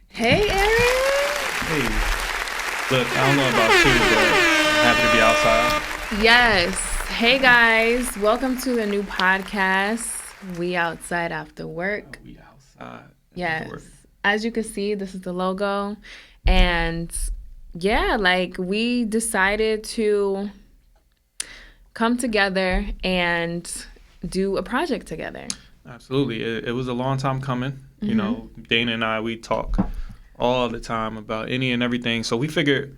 Hey, Aaron. Hey, look, I don't know about you, but I'm happy to be outside. Yes. Hey, guys. Welcome to the new podcast, We Outside After Work. We outside. Yes. As you can see, this is the logo. And yeah, we decided to come together and do a project together. Absolutely. It was a long time coming. You know, Dana and I, we talk all the time about any and everything. So we figured,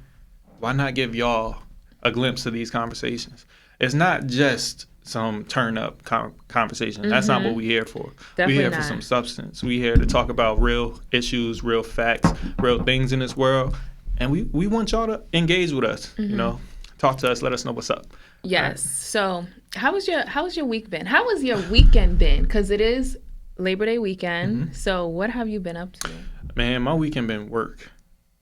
why not give y'all a glimpse of these conversations? It's not just some turn-up conversation. That's not what we're here for. Definitely We're here not. for some substance. We're here to talk about real issues, real facts, real things in this world. And we want y'all to engage with us, you know. Talk to us, let us know what's up. Yes. So, how was your week been? How was your weekend been? Because it is Labor Day weekend. So, what have you been up to? Man, my weekend been work.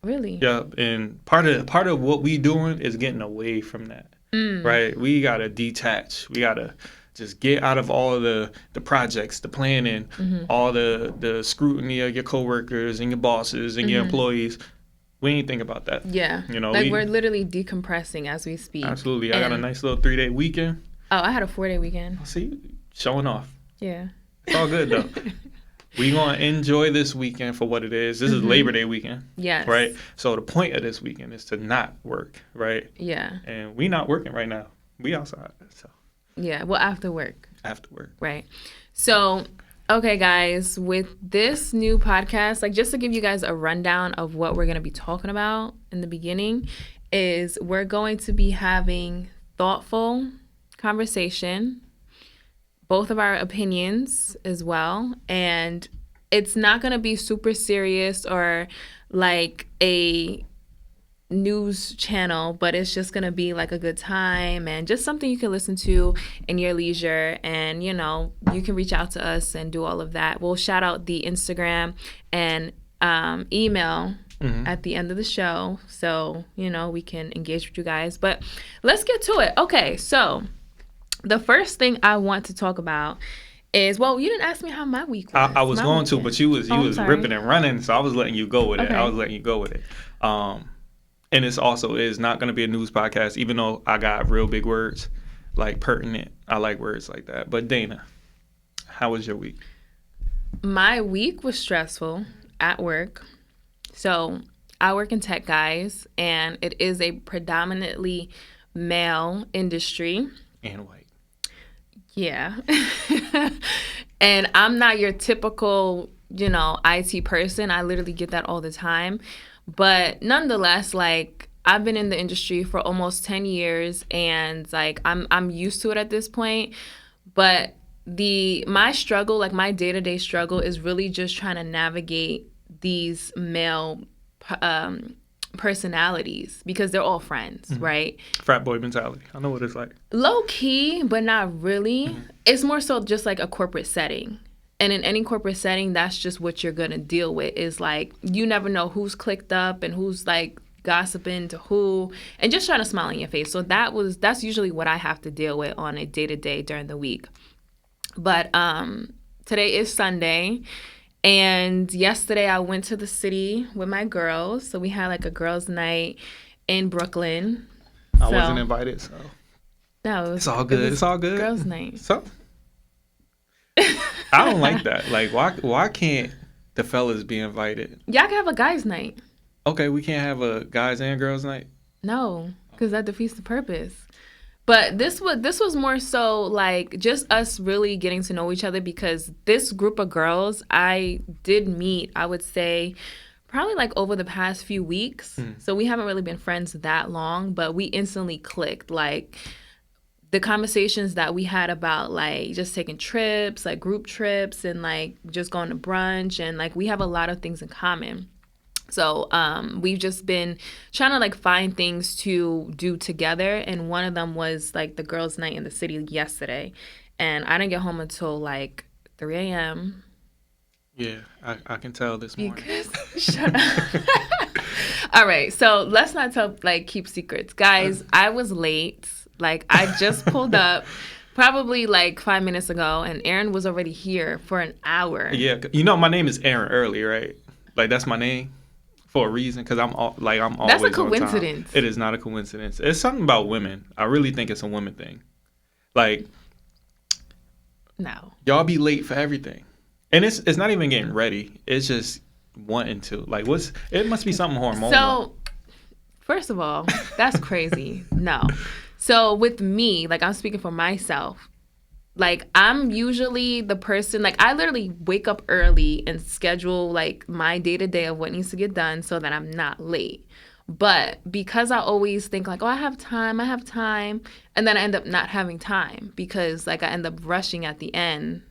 Really? Yeah, and part of what we doing is getting away from that. Right? We gotta detach. We gotta just get out of all the projects, the planning, all the scrutiny of your coworkers and your bosses and your employees. We ain't think about that. Yeah. You know, we're literally decompressing as we speak. Absolutely. I got a nice little 3-day weekend. Oh, I had a 4-day weekend. See, showing off. Yeah. It's all good though. We gonna enjoy this weekend for what it is. This is Labor Day weekend. Yes. Right? So the point of this weekend is to not work, right? Yeah. And we not working right now. We outside. So Yeah. Well, after work. after work. Right. So, okay, guys, with this new podcast, just to give you guys a rundown of what we're going to be talking about in the beginning, is we're going to be having thoughtful conversation, both of our opinions as well. And it's not going to be super serious or like a news channel, but it's just going to be like a good time and just something you can listen to in your leisure. And, you know, you can reach out to us and do all of that. We'll shout out the Instagram and email at the end of the show. So, you know, we can engage with you guys. But let's get to it. Okay, so the first thing I want to talk about is, well, you didn't ask me how my week was. I was going to, but you was sorry. ripping and running, so I was letting you go with it. Okay. I was letting you go with it. And this also is not going to be a news podcast, even though I got real big words, like pertinent. I like words like that. But Dana, how was your week? My week was stressful at work. So I work in tech, guys, and it is a predominantly male industry. And white. Yeah. And I'm not your typical, you know, IT person. I literally get that all the time. But nonetheless, I've been in the industry for almost 10 years and I'm used to it at this point. But my struggle, my day-to-day struggle is really just trying to navigate these male personalities because they're all friends, right? Frat boy mentality. I know what it's like. Low key, but not really. It's more so just like a corporate setting. And in any corporate setting, that's just what you're going to deal with is you never know who's clicked up and who's gossiping to who and just trying to smile in your face. So that's usually what I have to deal with on a day-to-day during the week. But today is Sunday. And yesterday I went to the city with my girls. So we had a girls' night in Brooklyn. I wasn't invited, so No, it's all good. It's all good. Girls' night. So I don't like that. Why can't the fellas be invited? Y'all can have a guys' night. Okay, we can't have a guys and girls night. No, because that defeats the purpose. But this was more so just us really getting to know each other because this group of girls I did meet, I would say, probably over the past few weeks. So we haven't really been friends that long, but we instantly clicked. The conversations that we had about just taking trips, group trips and just going to brunch and we have a lot of things in common. So we've just been trying to find things to do together. And one of them was the girls' night in the city yesterday. And I didn't get home until 3 a.m. Yeah, I can tell this morning. Shut up. All right. So let's not keep secrets. Guys, I was late. I just pulled up probably 5 minutes ago and Aaron was already here for an hour. Yeah, you know my name is Aaron Early, right? Like that's my name for a reason because I'm always That's a on time. coincidence. It is not a coincidence. It's something about women. I really think it's a women thing. Like, no, y'all be late for everything, and it's not even getting ready. It's just wanting to. Like, it must be something hormonal. So, first of all, that's crazy. No. So with me, like I'm speaking for myself. Like I'm usually the person, like I literally wake up early and schedule like my day to day of what needs to get done so that I'm not late. But because I always think like, oh, I have time, and then I end up not having time because like I end up rushing at the end,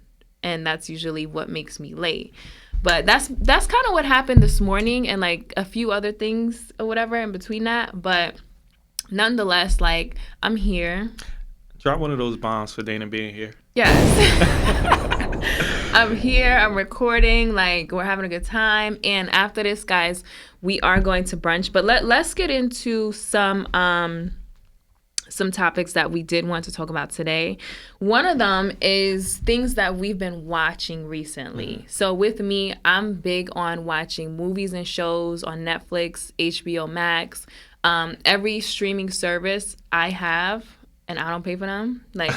and that's usually what makes me late. But that's kind of what happened this morning and like a few other things or whatever in between that. But nonetheless, like I'm here. Drop one of those bombs for Dana being here. Yes. I'm here. I'm recording. Like we're having a good time. And after this, guys, we are going to brunch. But let's get into some topics that we did want to talk about today. One of them is things that we've been watching recently. So with me, I'm big on watching movies and shows on Netflix, HBO Max, every streaming service I have. And I don't pay for them. Like,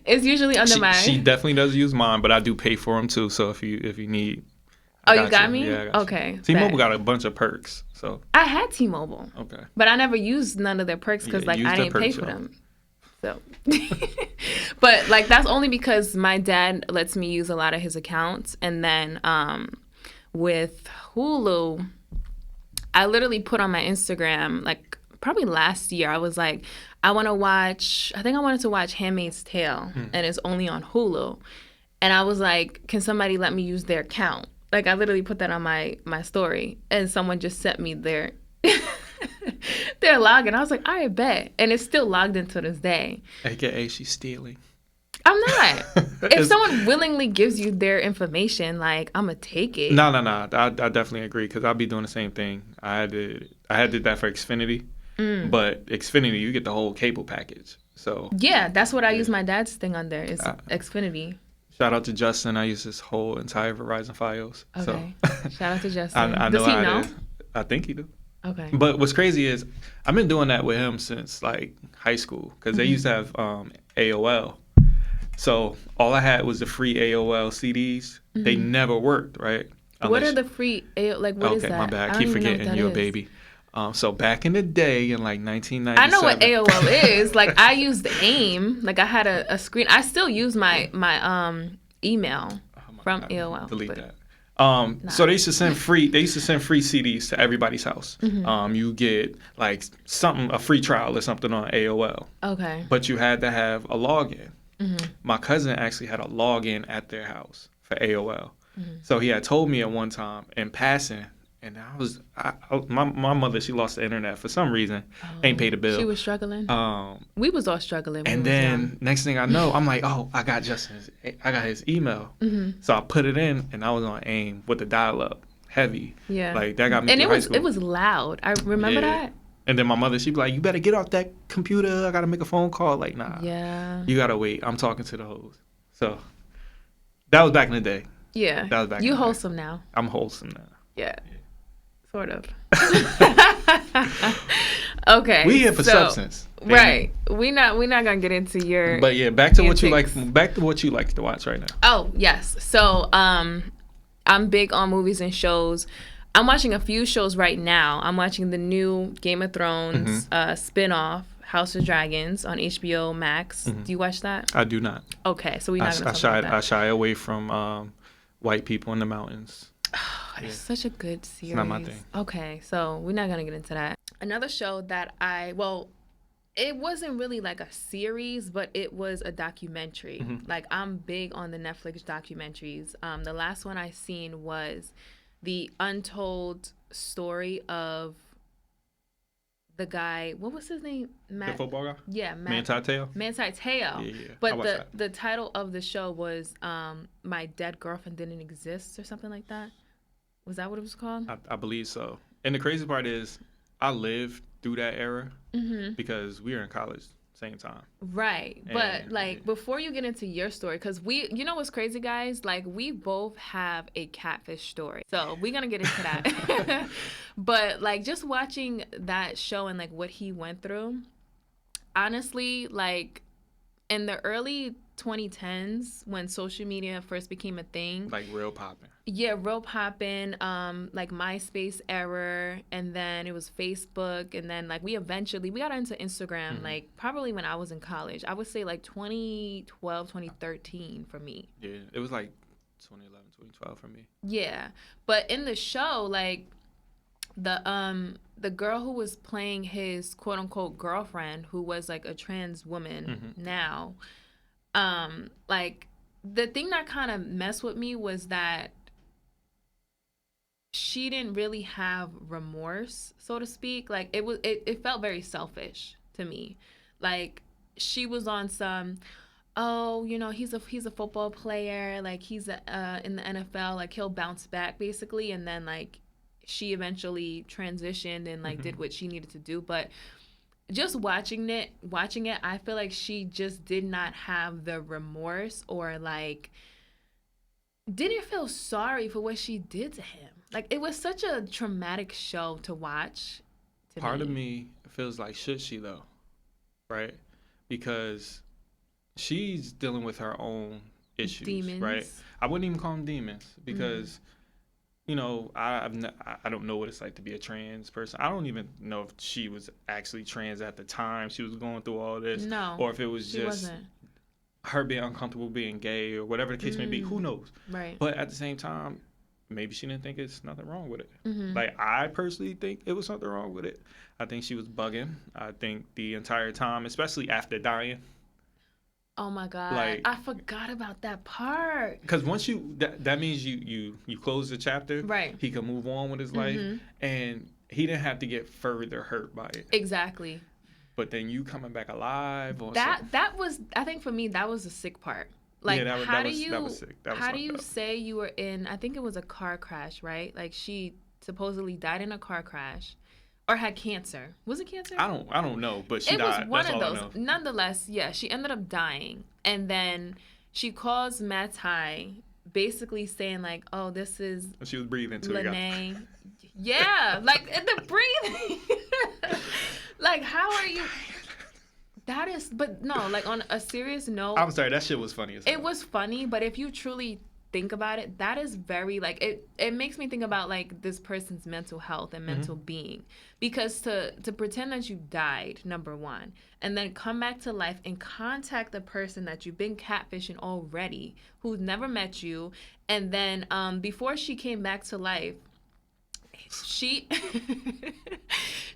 it's usually under my. She definitely does use mine, but I do pay for them too. So if you need. You got me? Yeah, I got okay. you. T-Mobile got a bunch of perks. So. I had T-Mobile. Okay. But I never used none of their perks because like I didn't pay for them. So. But like that's only because my dad lets me use a lot of his accounts, and then with Hulu, I literally put on my Instagram like. Probably last year, I was like, I wanted to watch Handmaid's Tale, and it's only on Hulu. And I was like, can somebody let me use their account? Like, I literally put that on my story, and someone just sent me their login. I was like, I bet. And it's still logged in to this day. AKA, she's stealing. I'm not. If someone willingly gives you their information, like, I'm going to take it. No. I definitely agree, because I'll be doing the same thing. I did that for Xfinity. But Xfinity, you get the whole cable package. So yeah, that's what I use my dad's thing on there is Xfinity. Shout out to Justin. I use his whole entire Verizon Fios. Okay. So. Shout out to Justin. Does he know? I think he do. Okay. But what's crazy is I've been doing that with him since like high school because they used to have AOL. So all I had was the free AOL CDs. They never worked, right? What are the free like? What is that? Okay, my bad. I keep forgetting you're a baby. So back in the day, in like 1997. I know what AOL is. Like I used AIM. Like I had a screen. I still use my email from AOL. Delete that. So they used to send free CDs to everybody's house. You get like a free trial or something on AOL. Okay. But you had to have a login. My cousin actually had a login at their house for AOL. So he had told me at one time in passing. And my mother, she lost the internet for some reason. Ain't paid a bill. She was struggling. We was all struggling. And then next thing I know, I'm like, oh, I got his email. So I put it in, and I was on AIM with the dial-up, heavy. Yeah. Like that got me. And through high school. it was loud. I remember that. And then my mother, she'd be like, you better get off that computer. I gotta make a phone call. Like, nah. Yeah. You gotta wait. I'm talking to the hoes. So that was back in the day. Yeah. That was back. You wholesome now. I'm wholesome now. Yeah. Sort of. Okay. We here for substance. Right. We're not gonna get into your. But yeah, back to what you like. Back to what you like to watch right now. Oh yes. So I'm big on movies and shows. I'm watching a few shows right now. I'm watching the new Game of Thrones spinoff, House of Dragons, on HBO Max. Do you watch that? I do not. Okay, so we're not gonna talk about that. I shy away from white people in the mountains. It's such a good series. It's not my thing. Okay, so we're not gonna get into that. Another show that it wasn't really like a series, but it was a documentary. Like I'm big on the Netflix documentaries. The last one I seen was the untold story of the guy. What was his name? The football guy. Yeah, Manti Te'o. Yeah. But the title of the show was "My Dead Girlfriend Didn't Exist" or something like that. Was that what it was called? I believe so. And the crazy part is, I lived through that era because we were in college. same time. Right. But like before you get into your story, because you know what's crazy, guys? Like we both have a catfish story. So we're going to get into that. But like just watching that show and like what he went through, honestly, like in the early 2010s when social media first became a thing, like real popping. Yeah, real popping, like MySpace era, and then it was Facebook, and then like we got into Instagram like probably when I was in college. I would say like 2012, 2013 for me. Yeah, it was like 2011, 2012 for me. Yeah, but in the show, like the girl who was playing his quote unquote girlfriend, who was like a trans woman now, like the thing that kind of messed with me was that she didn't really have remorse, so to speak. Like it felt very selfish to me. Like she was on some, oh, you know, he's a football player, like he's in the NFL, like he'll bounce back basically, and then like she eventually transitioned and like did what she needed to do. But just watching it, I feel like she just did not have the remorse or like didn't feel sorry for what she did to him. Like it was such a traumatic show to watch. Part of me feels like should she though, right? Because she's dealing with her own issues, demons. Right? I wouldn't even call them demons because you know, I don't know what it's like to be a trans person. I don't even know if she was actually trans at the time she was going through all this. No, or if it was just her being uncomfortable being gay or whatever the case may be. Who knows? Right. But at the same time, maybe she didn't think it's nothing wrong with it. Like, I personally think it was something wrong with it. I think she was bugging. I think the entire time, especially after dying. Oh my God! Like, I forgot about that part. Because once that means you close the chapter, right? He can move on with his life, and he didn't have to get further hurt by it. Exactly. But then you coming back alive, or that was, I think for me, that was the sick part. Like, yeah, how do you up. say you were in? I think it was a car crash, right? Like she supposedly died in a car crash. Or had cancer. Was it cancer? I don't know, but she died. It was one of those. Nonetheless, yeah, she ended up dying. And then she calls Mattie, basically saying like, "Oh, this is." She was breathing too. Lene. Yeah, like the breathing. Like, how are you? That is, but no, like on a serious note. I'm sorry, that shit was funny as hell. It was funny, but if you truly think about it, that is very like it makes me think about like this person's mental health and mental being, because to pretend that you died, number one, and then come back to life and contact the person that you've been catfishing already, who's never met you, and then before she came back to life, she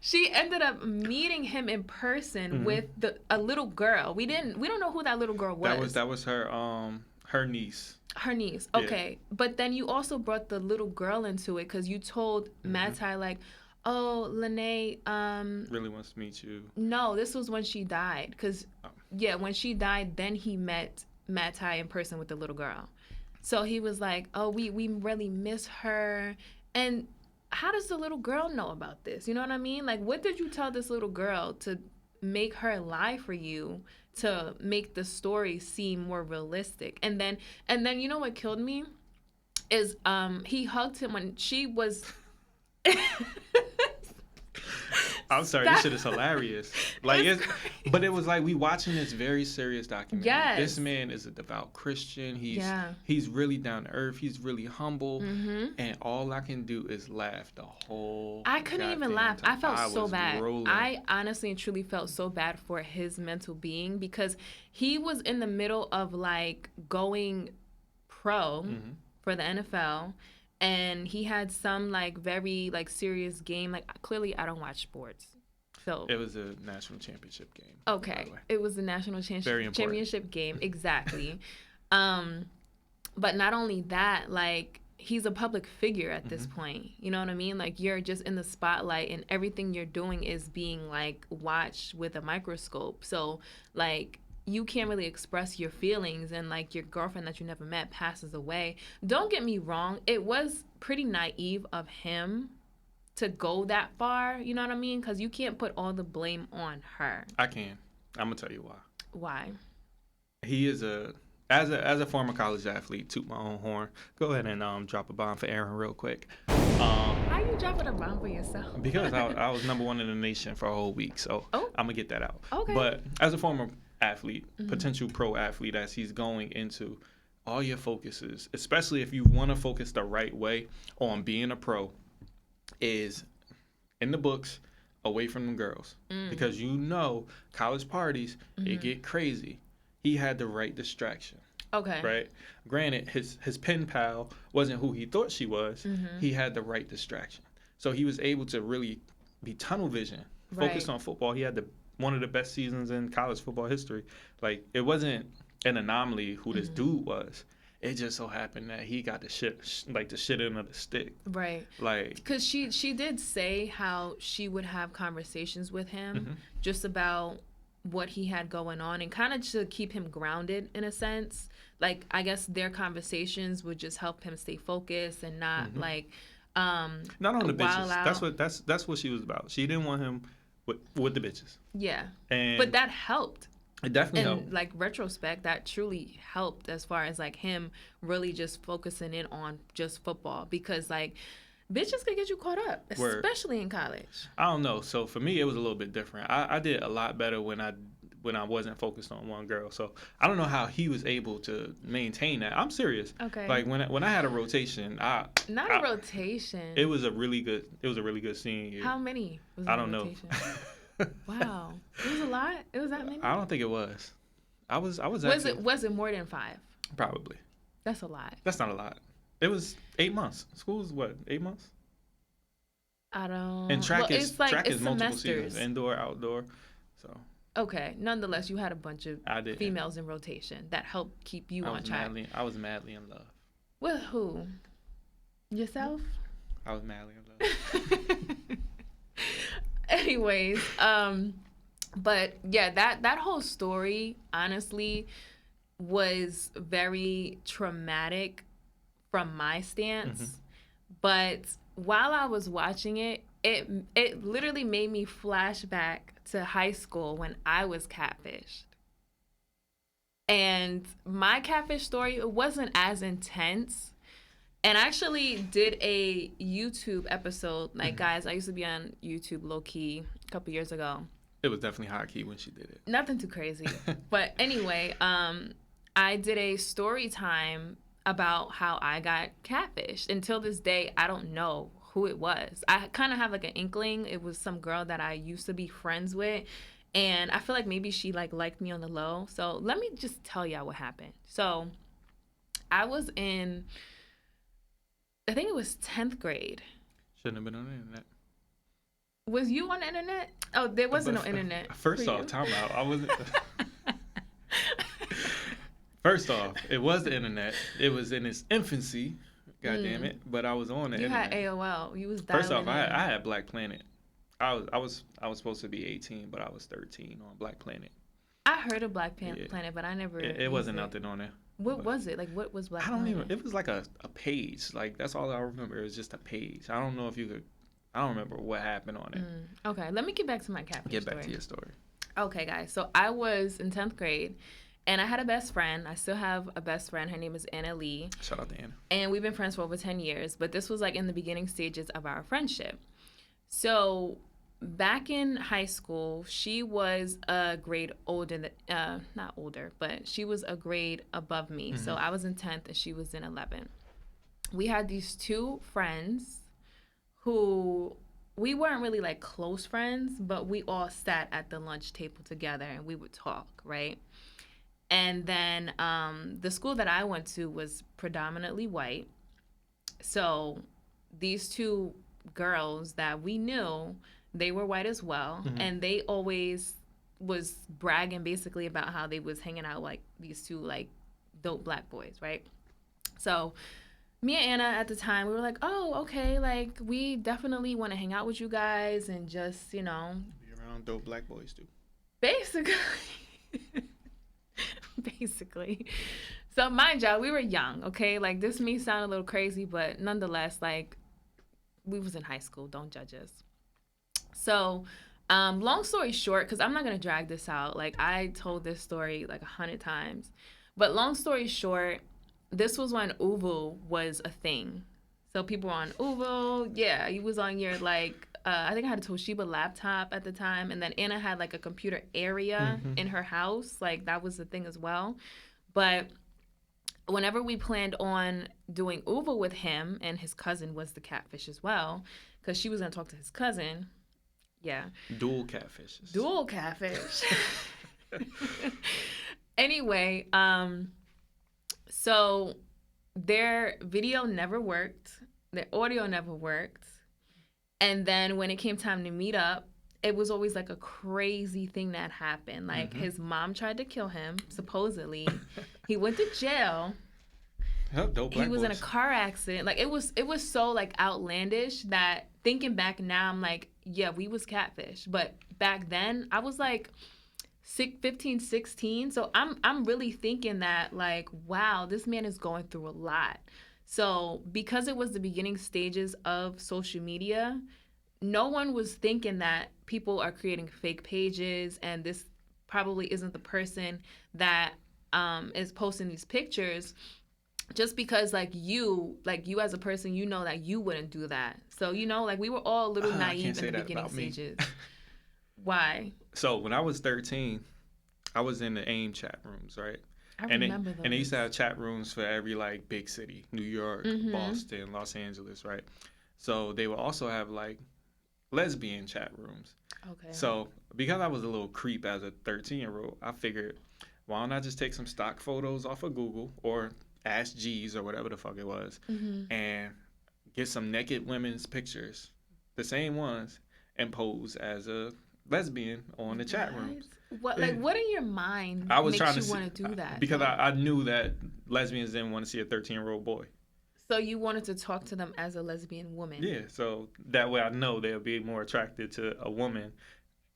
she ended up meeting him in person with a little girl. We don't know who that little girl was. That was her niece. Her niece. Okay. Yeah. But then you also brought the little girl into it because you told Mattie, like, oh, Lene really wants to meet you. No, this was when she died. Because, yeah, when she died, then he met Mattie in person with the little girl. So he was like, oh, we really miss her. And how does the little girl know about this? You know what I mean? Like, what did you tell this little girl to make her lie for you, to make the story seem more realistic? And then you know what killed me is he hugged him when she was I'm sorry, this shit is hilarious. Like but it was like we watching this very serious documentary. Yes. This man is a devout Christian. He's really down to earth. He's really humble. And all I can do is laugh the whole I couldn't even laugh. Time. I felt so bad. Rolling. I honestly and truly felt so bad for his mental being, because he was in the middle of like going pro for the NFL. And he had some like very like serious game. Like clearly I don't watch sports. So it was a national championship game. Okay. It was a national championship game. Exactly. But not only that, like he's a public figure at this point. You know what I mean? Like you're just in the spotlight and everything you're doing is being like watched with a microscope. So like you can't really express your feelings, and like your girlfriend that you never met passes away. Don't get me wrong, it was pretty naive of him to go that far, you know what I mean? Because you can't put all the blame on her. I can. I'm gonna tell you why. Why? He is as a former college athlete. Toot my own horn. Go ahead and drop a bomb for Aaron real quick. How you dropping a bomb for yourself? Because I was number one in the nation for a whole week, so I'm gonna get that out. Okay. But as a former athlete, potential pro athlete, as he's going into, all your focuses, especially if you want to focus the right way on being a pro, is in the books, away from the girls, because college parties it get crazy. He had the right distraction. Okay. Right. Granted, his pen pal wasn't who he thought she was. He had the right distraction, so he was able to really be tunnel vision, focused on football. He had one of the best seasons in college football history. Like, it wasn't an anomaly who this dude was. It just so happened that he got the shit end of the stick. Right. Like, because she did say how she would have conversations with him just about what he had going on and kind of to keep him grounded in a sense. Like, I guess their conversations would just help him stay focused and not not on the bitches. Out. That's what she was about. She didn't want him with the bitches. Yeah. And but that helped. It definitely helped. And like retrospect, that truly helped as far as like him really just focusing in on just football, because like bitches could get you caught up, especially in college. I don't know. So for me, it was a little bit different. I did a lot better when I wasn't focused on one girl. So I don't know how he was able to maintain that. I'm serious. Okay. Like when I had a rotation, rotation. It was a really good scene. How many? Was I don't know. Wow, it was a lot. It was that many. I don't think it was. I was. Was it more than 5? Probably. That's a lot. That's not a lot. It was 8 months. School's what? 8 months. I don't. And track is multiple semesters. seasons, indoor, outdoor. So. Okay. Nonetheless, you had a bunch of females in rotation that helped keep you on track. I was madly in love. With who? Yourself? I was madly in love. Anyways, but yeah, that whole story honestly was very traumatic from my stance. But while I was watching it, it literally made me flash back to high school when I was catfished. And my catfish story, it wasn't as intense. And I actually did a YouTube episode. Like, guys, I used to be on YouTube low-key a couple years ago. It was definitely high-key when she did it. Nothing too crazy. But anyway, I did a story time about how I got catfished. Until this day, I don't know who it was. I kind of have like an inkling. It was some girl that I used to be friends with. And I feel like maybe she liked me on the low. So let me just tell y'all what happened. So I was in... I think it was 10th grade. Shouldn't have been on the internet. Was you on the internet? Oh, there wasn't no internet. First off, time out. I wasn't. First off, it was the internet. It was in its infancy. God damn it! But I was on the internet. You had AOL. You was dialing First off, in. I had Black Planet. I was supposed to be 18, but I was 13 on Black Planet. I heard of Black Planet, but I never. It wasn't nothing on there. What was it? Like, what was Black Planet? I don't even. It was like a page. Like, that's all I remember. It was just a page. I don't know if you could. I don't remember what happened on it. Okay, let me get back to my catfish Get back to your story. Okay, guys. So I was in 10th grade, and I had a best friend. I still have a best friend. Her name is Anna Lee. Shout out to Anna. And we've been friends for over 10 years. But this was like in the beginning stages of our friendship. So back in high school, she was a grade older, not older, but she was a grade above me. So I was in 10th and she was in 11th. We had these two friends who we weren't really like close friends, but we all sat at the lunch table together and we would talk, right? And then the school that I went to was predominantly white. So these two girls that we knew, they were white as well, and they always was bragging basically about how they was hanging out like these two like dope black boys, right? So me and Anna at the time, we were like, oh, okay, like we definitely want to hang out with you guys and just, you know, be around dope black boys too. Basically. Basically. So mind y'all, we were young, okay? Like this may sound a little crazy, but nonetheless, like we was in high school. Don't judge us. So Long story short, because I'm not going to drag this out. Like, I told this story like 100 times. But long story short, this was when Uvu was a thing. So people were on Uvu. Yeah, he was on your, like, I think I had a Toshiba laptop at the time. And then Anna had, like, a computer area in her house. Like, that was the thing as well. But whenever we planned on doing Uvu with him, and his cousin was the catfish as well, because she was going to talk to his cousin. Yeah. Dual catfishes. Dual catfish. Anyway, so their video never worked. Their audio never worked. And then when it came time to meet up, it was always like a crazy thing that happened. Like his mom tried to kill him, supposedly. He went to jail. He was in a car accident. Like it was so like outlandish that thinking back now, I'm like, yeah, we was catfish. But back then, I was like 15, 16. So I'm really thinking that like, wow, this man is going through a lot. So because it was the beginning stages of social media, no one was thinking that people are creating fake pages and this probably isn't the person that is posting these pictures. Just because, like you as a person, you know that you wouldn't do that. So, you know, like we were all a little naive in the beginning stages. Why? So when I was 13, I was in the AIM chat rooms, right? I remember those. And they used to have chat rooms for every, like, big city. New York, Boston, Los Angeles, right? So they would also have, like, lesbian chat rooms. Okay. So because I was a little creep as a 13-year-old, I figured, why don't I just take some stock photos off of Google or Ask Jeeves or whatever the fuck it was, and get some naked women's pictures, the same ones, and pose as a lesbian on the chat rooms. What in your mind makes you want to do that? Because I knew that lesbians didn't want to see a 13-year-old boy. So you wanted to talk to them as a lesbian woman. Yeah, so that way I know they'll be more attracted to a woman.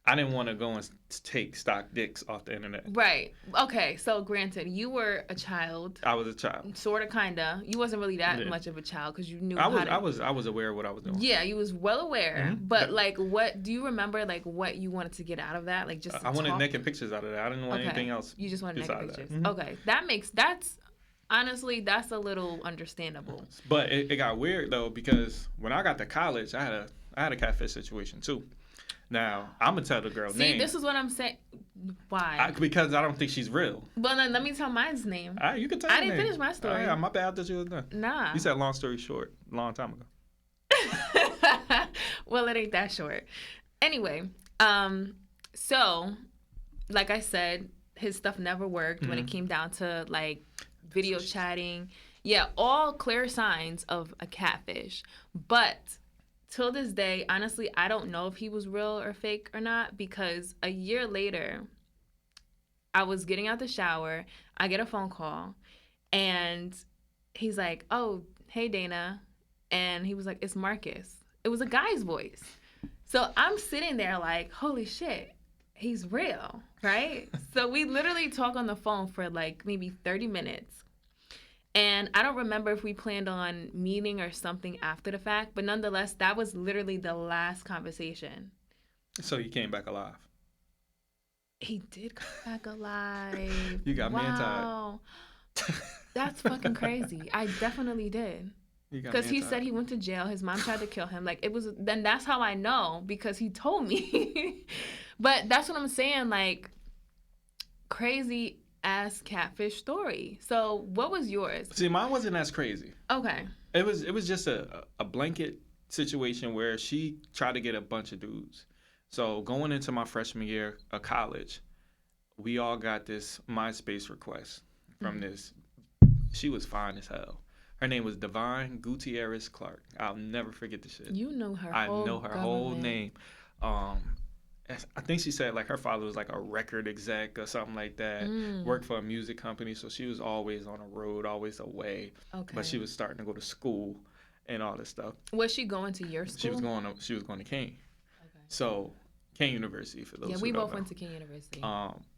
I didn't want to go and take stock dicks off the internet. Right. Okay. So granted, you were a child. I was a child. Sort of, kinda. You wasn't really that much of a child because you knew. I was aware of what I was doing. Yeah, you was well aware. But like, what do you remember? Like, what you wanted to get out of that? Like, just I wanted naked pictures out of that. I didn't want anything else. You just wanted naked pictures. Okay, that's honestly that's a little understandable. But it got weird though because when I got to college, I had a catfish situation too. Now, I'm going to tell the girl name. See, this is what I'm saying. Why? Because I don't think she's real. Well, then let me tell mine's name. All right, you can tell I didn't finish my story. Yeah, my bad that you was done. Nah. You said long story short a long time ago. Well, it ain't that short. Anyway, so, like I said, his stuff never worked when it came down to, like, video chatting. Yeah, all clear signs of a catfish. But till this day, honestly, I don't know if he was real or fake or not because a year later, I was getting out the shower. I get a phone call and he's like, oh, hey, Dana. And he was like, it's Marcus. It was a guy's voice. So I'm sitting there like, holy shit, he's real, right? So we literally talk on the phone for like maybe 30 minutes. And I don't remember if we planned on meeting or something after the fact, but nonetheless, that was literally the last conversation. So he came back alive. He did come back alive. You got me tied. That's fucking crazy. I definitely did. Because he said he went to jail. His mom tried to kill him. Like, it was, then that's how I know, because he told me. But that's what I'm saying, like, crazy ass catfish story. So what was yours? See, mine wasn't as crazy. Okay. It was just a blanket situation where she tried to get a bunch of dudes. So going into my freshman year of college, we all got this MySpace request from this. She was fine as hell. Her name was Divine Gutierrez Clark. I'll never forget the shit. You know her I whole know her whole name. I think she said like her father was like a record exec or something like that. Worked for a music company, so she was always on the road, always away. Okay. But she was starting to go to school and all this stuff. Was she going to your school? She was going to King. Okay. So King University for those. Yeah, who we don't both know. went to King University.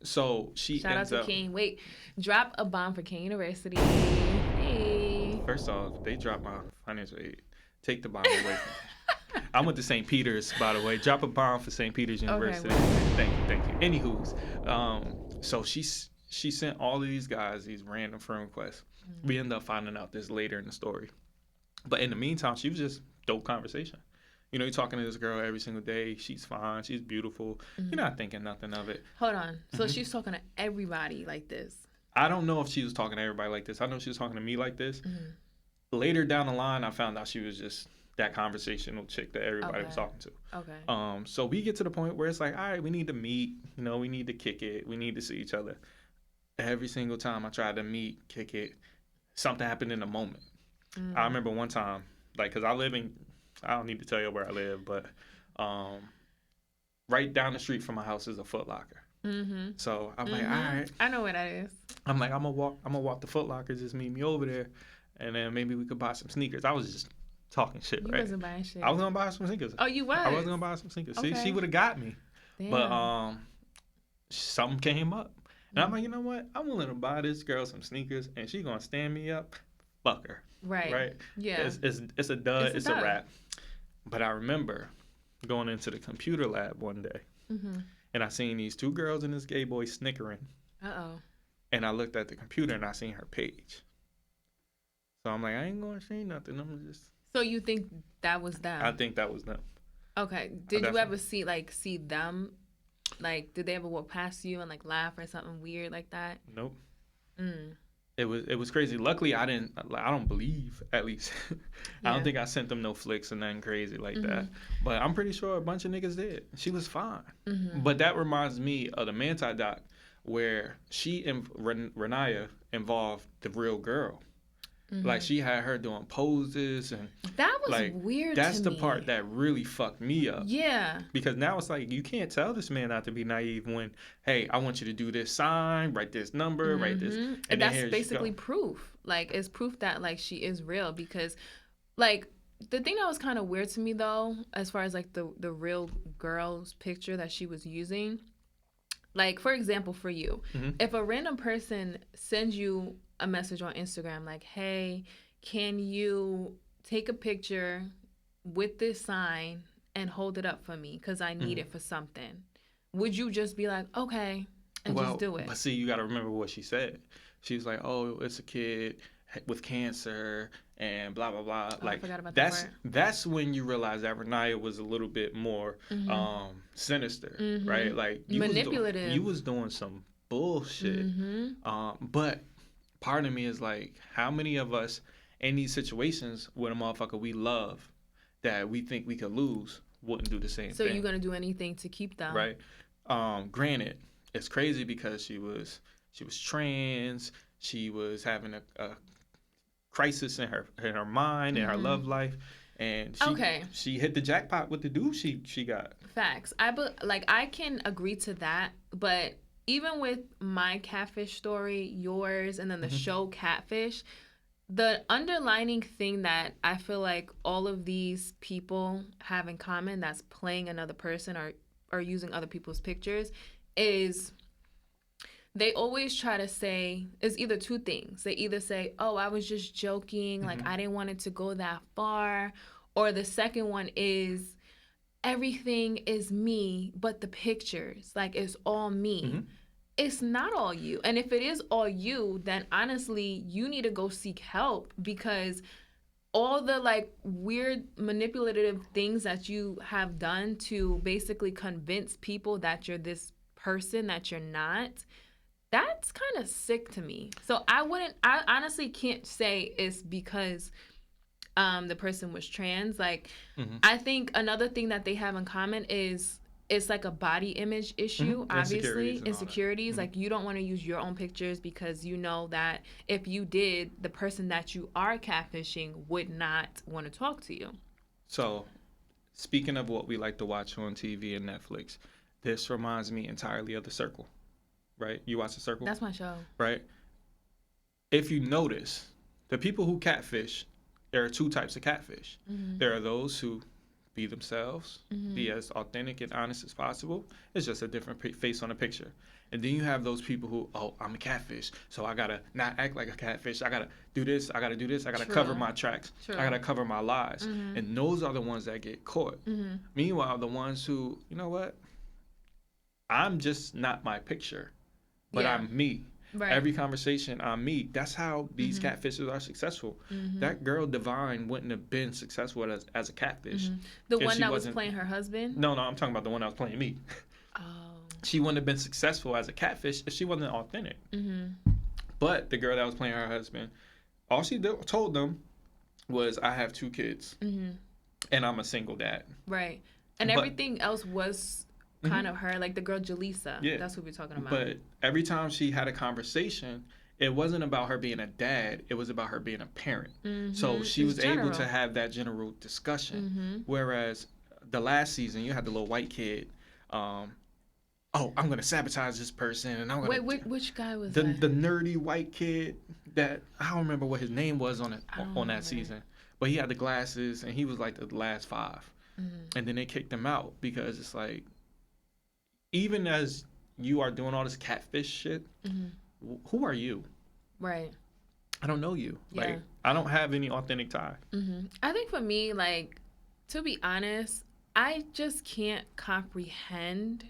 So she shout out to King. Wait, drop a bomb for King University. Hey. First off, they dropped my financial aid. Take the bomb away from me. I went to St. Peter's, by the way. Drop a bomb for St. Peter's University. Okay, Thank you. Anywho's, so she sent all of these guys these random friend requests. Mm-hmm. We ended up finding out this later in the story. But in the meantime, she was just dope conversation. You know, you're talking to this girl every single day. She's fine. She's beautiful. Mm-hmm. You're not thinking nothing of it. Hold on. So she's talking to everybody like this. I don't know if she was talking to everybody like this. I know she was talking to me like this. Mm-hmm. Later down the line, I found out she was just that conversational chick that everybody was talking to. Okay. So we get to the point where it's like, all right, we need to meet. You know, we need to kick it. We need to see each other. Every single time I tried to meet, kick it, something happened in the moment. I remember one time, like, because I don't need to tell you where I live, but right down the street from my house is a Foot Locker. Mm-hmm. So I'm like, all right. I know where that is. I'm like, I'm gonna walk the Foot Locker, just meet me over there, and then maybe we could buy some sneakers. I was just talking shit, right? You wasn't buying shit. I was gonna buy some sneakers. Oh, you was? I was gonna buy some sneakers. Okay. She would have got me. Damn. But something came up. And I'm like, you know what? I'm willing to buy this girl some sneakers and she gonna stand me up. Fuck her. Right. Yeah. It's a dud. It's a wrap. But I remember going into the computer lab one day and I seen these two girls and this gay boy snickering. Uh-oh. And I looked at the computer and I seen her page. So I'm like, I ain't gonna say nothing. I'm just. So you think that was them? I think that was them. Okay. Did you ever see them? Like, did they ever walk past you and like laugh or something weird like that? Nope. It was crazy. Luckily, I don't believe, at least. I don't think I sent them no flicks or nothing crazy like that. But I'm pretty sure a bunch of niggas did. She was fine. But that reminds me of the Manti doc where she and Renaya involved the real girl. Like, she had her doing poses and that was like, weird. That's to the me. part that really fucked me up. Yeah. Because now it's like, you can't tell this man not to be naive when, hey, I want you to do this sign, write this number, write this. And that's basically proof. Like, it's proof that like she is real. Because like the thing that was kind of weird to me though, as far as like the real girl's picture that she was using, like, for example, for you, if a random person sends you a message on Instagram like, hey, can you take a picture with this sign and hold it up for me because I need it for something, would you just be like, okay, and just do it? But see, you got to remember what she said. She was like, oh, it's a kid with cancer and blah blah blah. Oh, like, I forgot about that's when you realize that Renaya was a little bit more sinister, right? Like, Manipulative. You was doing some bullshit. But part of me is like, how many of us in these situations with a motherfucker we love that we think we could lose wouldn't do the same thing? So you're gonna do anything to keep them, right? Granted, it's crazy because she was trans. She was having a crisis in her mind and her love life, and she hit the jackpot with the dude she got. Facts. I can agree to that, but even with my catfish story, yours, and then the show Catfish, the underlining thing that I feel like all of these people have in common that's playing another person or using other people's pictures is they always try to say, it's either two things. They either say, oh, I was just joking, like I didn't want it to go that far. Or the second one is, everything is me, but the pictures, like it's all me. It's not all you. And if it is all you, then honestly, you need to go seek help, because all the like weird manipulative things that you have done to basically convince people that you're this person that you're not, that's kind of sick to me. So I honestly can't say it's because the person was trans. Like, I think another thing that they have in common is it's like a body image issue, obviously. Insecurities. Like, you don't want to use your own pictures because you know that if you did, the person that you are catfishing would not want to talk to you. So, speaking of what we like to watch on TV and Netflix, this reminds me entirely of The Circle. Right? You watch The Circle? That's my show. Right? If you notice, the people who catfish, there are two types of catfish. There are those who be themselves, be as authentic and honest as possible. It's just a different face on a picture. And then you have those people who, oh, I'm a catfish, so I gotta not act like a catfish. I gotta do this. I gotta do this. I gotta cover my tracks. I gotta cover my lies. And those are the ones that get caught. Meanwhile, the ones who, you know what? I'm just not my picture, but I'm me. Right. Every conversation I'm me. That's how these catfishers are successful. That girl Divine wouldn't have been successful as a catfish. The one that was playing her husband? No, I'm talking about the one that was playing me. Oh. She wouldn't have been successful as a catfish if she wasn't authentic. But the girl that was playing her husband, all she told them was, I have 2 kids, and I'm a single dad. Right. And everything else was kind of her, like the girl Jaleesa. Yeah. That's what we're talking about. But every time she had a conversation, it wasn't about her being a dad. It was about her being a parent. So she was able to have that general discussion. Whereas the last season, you had the little white kid. I'm going to sabotage this person. And I'm going Wait, which guy was the, that? The nerdy white kid that, I don't remember what his name was on that season. But he had the glasses, and he was like the last 5. And then they kicked him out because it's like, even as you are doing all this catfish shit, who are you? Right. I don't know you. Yeah. Like, I don't have any authentic tie. I think for me, like, to be honest, I just can't comprehend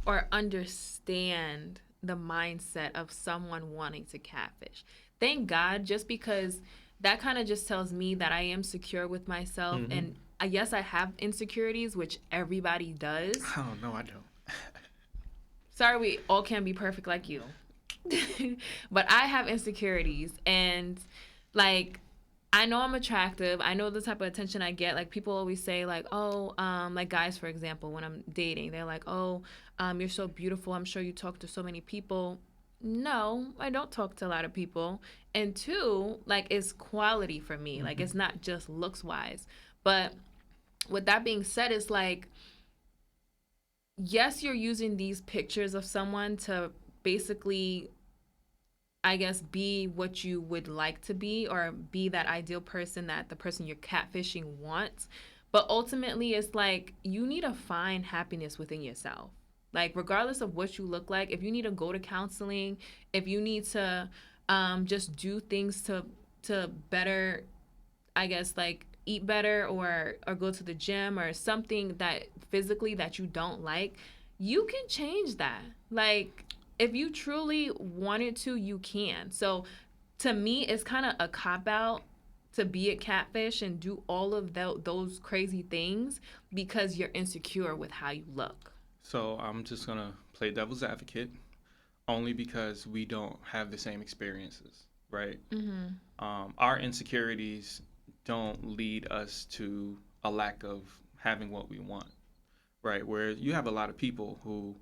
or understand the mindset of someone wanting to catfish. Thank God, just because that kind of just tells me that I am secure with myself. And yes, I have insecurities, which everybody does. Oh, no, I don't. Sorry, we all can't be perfect like you. But I have insecurities, and like, I know I'm attractive. I know the type of attention I get. Like, people always say, like, oh, like guys, for example, when I'm dating, they're like, oh, you're so beautiful. I'm sure you talk to so many people. No, I don't talk to a lot of people. And 2, like, it's quality for me. Like, it's not just looks wise. But with that being said, it's like, yes, you're using these pictures of someone to basically, I guess, be what you would like to be, or be that ideal person that the person you're catfishing wants. But ultimately, it's like, you need to find happiness within yourself. Like, regardless of what you look like, if you need to go to counseling, if you need to just do things to better, I guess, like, eat better or go to the gym or something that physically that you don't like, you can change that. Like, if you truly wanted to, you can. So to me, it's kind of a cop-out to be a catfish and do all of those crazy things because you're insecure with how you look. So I'm just going to play devil's advocate, only because we don't have the same experiences, right? Our insecurities don't lead us to a lack of having what we want, right? Where you have a lot of people who,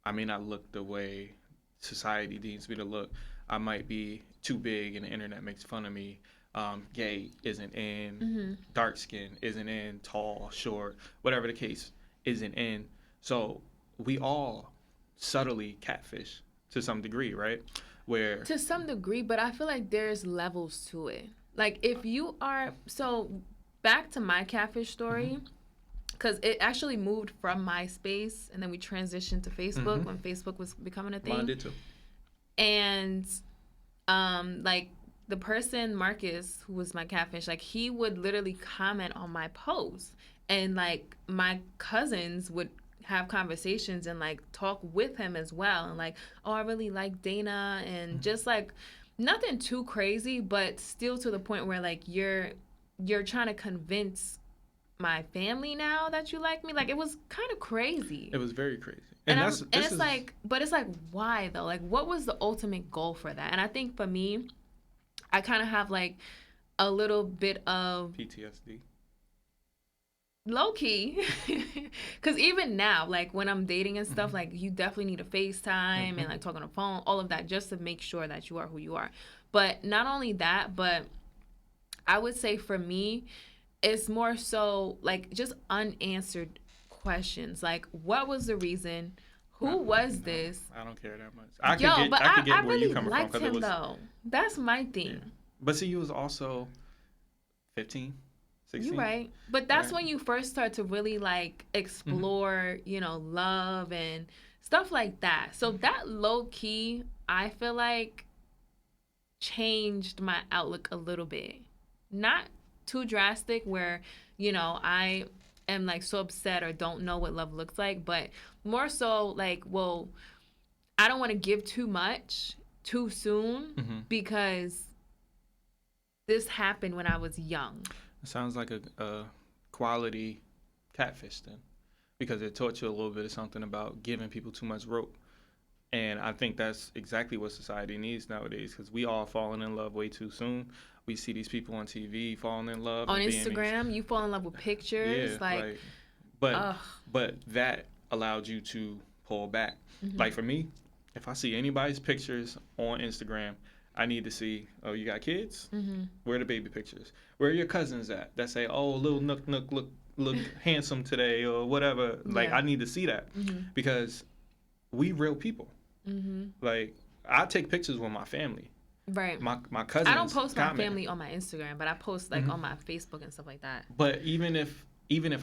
I may not look the way society deems me to look. I might be too big and the internet makes fun of me. Gay isn't in, dark skin isn't in, tall, short, whatever the case isn't in. So we all subtly catfish to some degree, right? Where to some degree, but I feel like there's levels to it. Like, if you are, so back to my catfish story, because it actually moved from MySpace, and then we transitioned to Facebook when Facebook was becoming a thing. Mine did too. And, like, the person, Marcus, who was my catfish, like, he would literally comment on my posts. And, like, my cousins would have conversations and, like, talk with him as well. And, like, oh, I really like Dana. And just, like, nothing too crazy, but still to the point where, like, you're trying to convince my family now that you like me. Like, it was kind of crazy. It was very crazy. It's like, why though? Like, what was the ultimate goal for that? And I think for me, I kind of have like a little bit of PTSD. Low key, because even now, like when I'm dating and stuff, like you definitely need a FaceTime and like talk on the phone, all of that, just to make sure that you are who you are. But not only that, but I would say for me, it's more so like just unanswered questions. Like, what was the reason? Who was this? I don't care that much. I could get where really you coming from. Liked him though. That's my thing. Yeah. But see, you was also 15, 16. You're right. But that's Right. when you first start to really like explore, love and stuff like that. So that low key, I feel like changed my outlook a little bit. Not too drastic where, I am like so upset or don't know what love looks like, but more so like, well, I don't want to give too much too soon because this happened when I was young. It sounds like a quality catfish then, because it taught you a little bit of something about giving people too much rope. And I think that's exactly what society needs nowadays, because we all falling in love way too soon. We see these people on TV falling in love. On Instagram, you fall in love with pictures. Yeah, but that allowed you to pull back. Like for me, if I see anybody's pictures on Instagram, I need to see, oh, you got kids? Where are the baby pictures? Where are your cousins at? That say, oh, little Nook look handsome today or whatever. Like, I need to see that because we real people. Like, I take pictures with my family. Right. My cousins. I don't post my comment. family on my Instagram, but I post like on my Facebook and stuff like that. But even if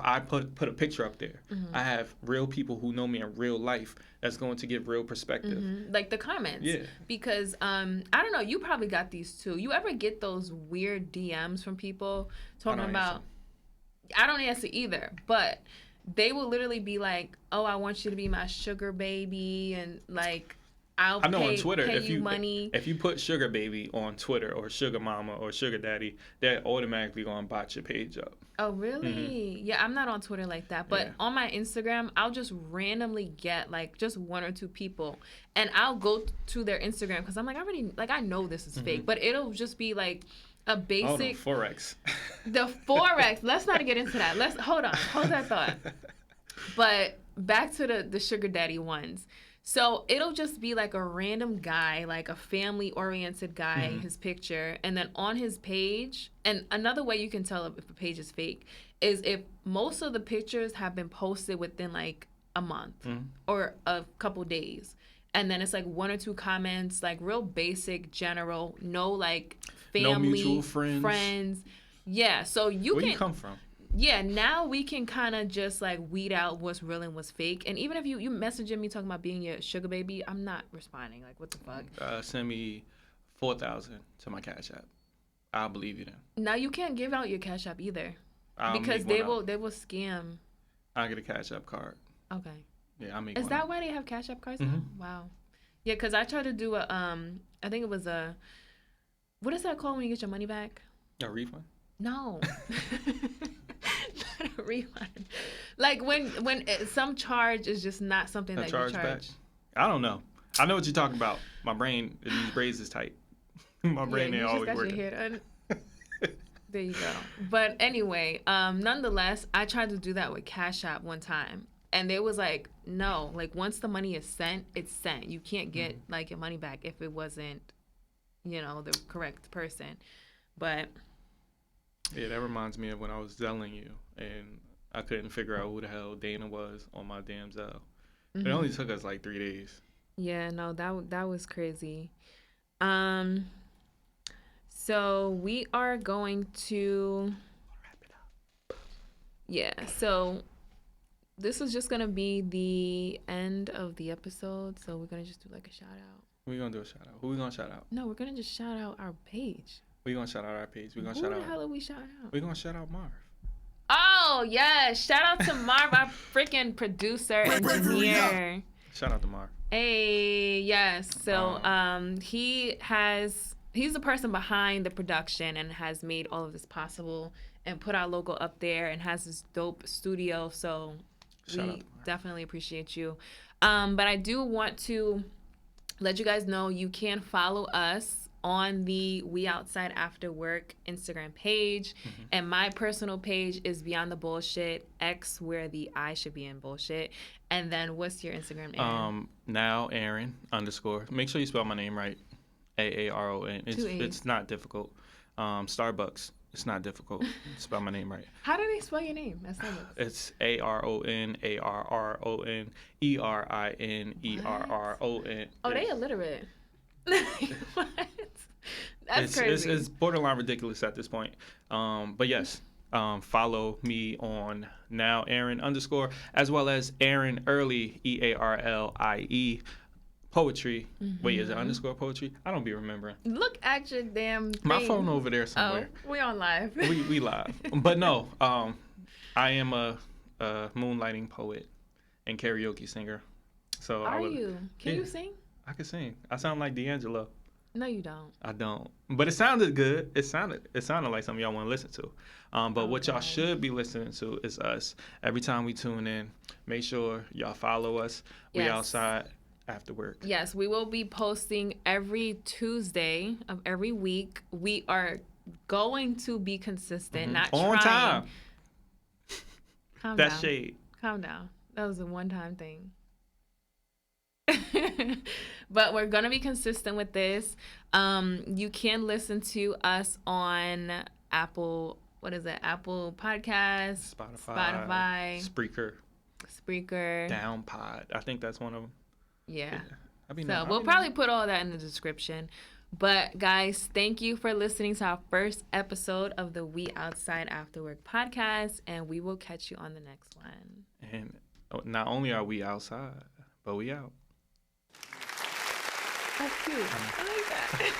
I put a picture up there, I have real people who know me in real life that's going to give real perspective. Like the comments. Yeah. Because I don't know, you probably got these too. You ever get those weird DMs from people talking about I don't answer either, but they will literally be like, "Oh, I want you to be my sugar baby," and like, I know on Twitter, pay you money. If you put sugar baby on Twitter or sugar mama or sugar daddy, they're automatically gonna bot your page up. Oh, really? Yeah, I'm not on Twitter like that, but on my Instagram, I'll just randomly get like just one or two people, and I'll go to their Instagram because I'm like, I know this is fake, but it'll just be like a basic Forex. The Forex. Let's not get into that. Hold that thought. But back to the sugar daddy ones. So it'll just be like a random guy, like a family-oriented guy, his picture, and then on his page, and another way you can tell if a page is fake is if most of the pictures have been posted within like a month or a couple days. And then it's like one or two comments, like real basic, general, no like family, no mutual friends. Yeah, so Where you come from? Yeah, now we can kind of just like weed out what's real and what's fake. And even if you messaging me talking about being your sugar baby, I'm not responding. Like, what the fuck? Send me $4,000 to my Cash App. I'll believe you then. Now you can't give out your Cash App either, I'll because they will scam. I'll get a Cash App card. Okay. Yeah, I make. Is that why they have Cash App cards now? Wow. Yeah, because I tried to do a I think it was a, what is that called when you get your money back? A refund? No. Not a refund. Like when some charge is just not something that you charge. Back? I don't know. I know what you're talking about. My brain, these braids is tight. My brain ain't always working. Your hair done. There you go. But anyway, nonetheless, I tried to do that with Cash App one time. And they was like, no, like once the money is sent, it's sent. You can't get like your money back if it wasn't, the correct person. But yeah, that reminds me of when I was Zelling you and I couldn't figure out who the hell Dana was on my damn Zell. It only took us like 3 days. Yeah, no, that was crazy. So we are going to wrap it up. Yeah, so this is just going to be the end of the episode. So we're going to just do like a shout out. We're going to do a shout out. Who we going to shout out? No, we're going to just shout out our page. We're going to shout out our page. We're going to shout out. Who the hell are we shout out? We're going to shout out Marv. Oh, yes. Shout out to Marv, our freaking producer, engineer. Shout out to Marv. Hey, yes. So he's the person behind the production and has made all of this possible and put our logo up there and has this dope studio. So we definitely appreciate you. But I do want to let you guys know you can follow us on the We Outside After Work Instagram page. And my personal page is Beyond the Bullshit X, where the I should be in bullshit. And then what's your Instagram, Aaron? Now Aaron _ Make sure you spell my name right. AARON. It's not difficult. Starbucks. It's not difficult. Spell my name right. How do they spell your name at Starbucks? It's ARON ERRON. Oh, they illiterate. What? That's crazy. It's borderline ridiculous at this point. But yes, Follow me on now Aaron _ as well as Aaron Early, EARLIE poetry. Wait, is it underscore poetry? I don't be remembering. Look at your damn thing. My phone over there somewhere. Oh, we on live. we live. But no, I am a moonlighting poet and karaoke singer. So Are you? Can you sing? I can sing. I sound like D'Angelo. No, you don't. I don't. But it sounded good. It sounded like something y'all want to listen to. But what y'all should be listening to is us. Every time we tune in, make sure y'all follow us. We outside after work. Yes, we will be posting every Tuesday of every week. We are going to be consistent, not on trying. time. Calm That's down. shade. Calm down. That was a one-time thing. But we're going to be consistent with this. You can listen to us on Apple Podcasts, Spotify, Spreaker, Downpod. I think that's one of them. Yeah. We'll probably put all that in the description. But guys, thank you for listening to our first episode of the We Outside After Work podcast, and we will catch you on the next one. And not only are we outside, but we out. That's cute. I like that.